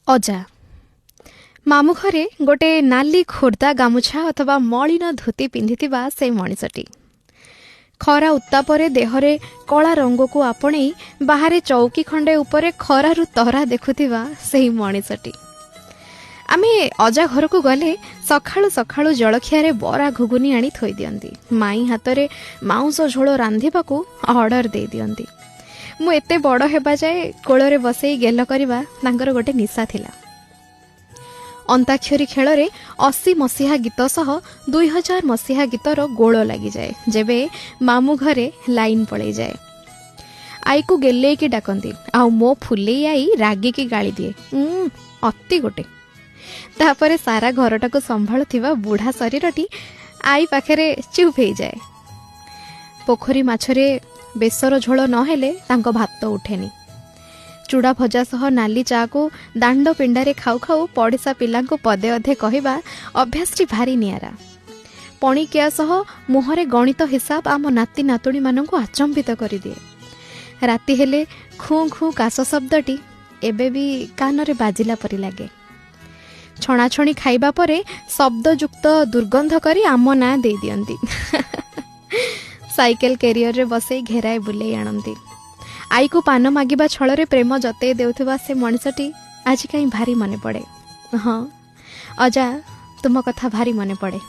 ଅଜା ମାମୁଁ ଘରେ ଗୋटे ନାଲି ଖୋର୍ଦ୍ଧା ଗାମୁଛା ଅଥବା ମଳିନ ଧୋତି ପିନ୍ଧିଥିବା ସେ ମଣିଷଟି ଖରା ଉତ୍ତାପରେ ଦେହରେ କଳା ରଙ୍ଗକୁ ଆପଣେଇ ବାହାରେ ଚୌକି ଖଣ୍ଡେ ଉପରେ ଖରାରୁ ତରା ଦେଖୁଥିବା ସେହି ମଣିଷଟି। ଆମେ ଅଜା ଘରକୁ ଗଲେ ସକାଳୁ ସକାଳୁ ଜଳଖିଆରେ ବରା ଘୁଗୁନି ଆଣି ଥୋଇ ଦିଅନ୍ତି। ମାଇଁ ହାତରେ ମାଉଁସ ଝୋଳ ରାନ୍ଧିବାକୁ ଅର୍ଡର ଦେଇ ଦିଅନ୍ତି। ମୁଁ ଏତେ ବଡ଼ ହେବା ଯାଏ କୋଳରେ ବସେଇ ଗେଲ କରିବା ତାଙ୍କର ଗୋଟେ ନିଶା ଥିଲା। ଅନ୍ତାକ୍ଷରୀ ଖେଳରେ 80 ମସିହା ଗୀତ ସହ 2000 ମସିହା ଗୀତର ଗୋଳ ଲାଗିଯାଏ ଯେବେ ମାମୁଁ ଘରେ ଲାଇନ୍ ପଳେଇଯାଏ। ଆଈକୁ ଗେଲେଇକି ଡାକନ୍ତି, ଆଉ ମୋ ଫୁଲେଇ ଆଈ ରାଗିକି ଗାଳି ଦିଏ, ଅତି ଗୋଟେ। ତାପରେ ସାରା ଘରଟାକୁ ସମ୍ଭାଳୁଥିବା ବୁଢ଼ା ଶରୀରଟି ଆଈ ପାଖରେ ଚୁପ୍ ହେଇଯାଏ। ପୋଖରୀ ମାଛରେ ବେସର ଝୋଳ ନହେଲେ ତାଙ୍କ ଭାତ ଉଠେନି। ଚୁଡ଼ା ଭଜା ସହ ନାଲି ଚାକୁ ଦାଣ୍ଡ ପିଣ୍ଡାରେ ଖାଉ ଖାଉ ପଡ଼ିଶା ପିଲାଙ୍କୁ ପଦେ ଅଧେ କହିବା ଅଭ୍ୟାସଟି ଭାରି ନିଆରା। ପଣିକିଆ ସହ ମୁହଁରେ ଗଣିତ ହିସାବ ଆମ ନାତି ନାତୁଣୀମାନଙ୍କୁ ଆଚମ୍ବିତ କରିଦିଏ। ରାତି ହେଲେ ଖୁଁ ଖୁଁ କାଶ ଶବ୍ଦଟି ଏବେ ବି କାନରେ ବାଜିଲା ପରି ଲାଗେ। ଛଣାଛଣି ଖାଇବା ପରେ ଶବ୍ଦଯୁକ୍ତ ଦୁର୍ଗନ୍ଧ କରି ଆମ ନାଁ ଦେଇ ଦିଅନ୍ତି। ସାଇକେଲ କ୍ୟାରିୟରରେ ବସେଇ ଘେରାଏ ବୁଲେଇ ଆଣନ୍ତି। ଆଈକୁ ପାନ ମାଗିବା ଛଳରେ ପ୍ରେମ ଜତେଇ ଦେଉଥିବା ସେ ମଣିଷଟି ଆଜି କାହିଁ ଭାରି ମନେ ପଡ଼େ। ହଁ ଅଜା, ତୁମ କଥା ଭାରି ମନେ ପଡ଼େ।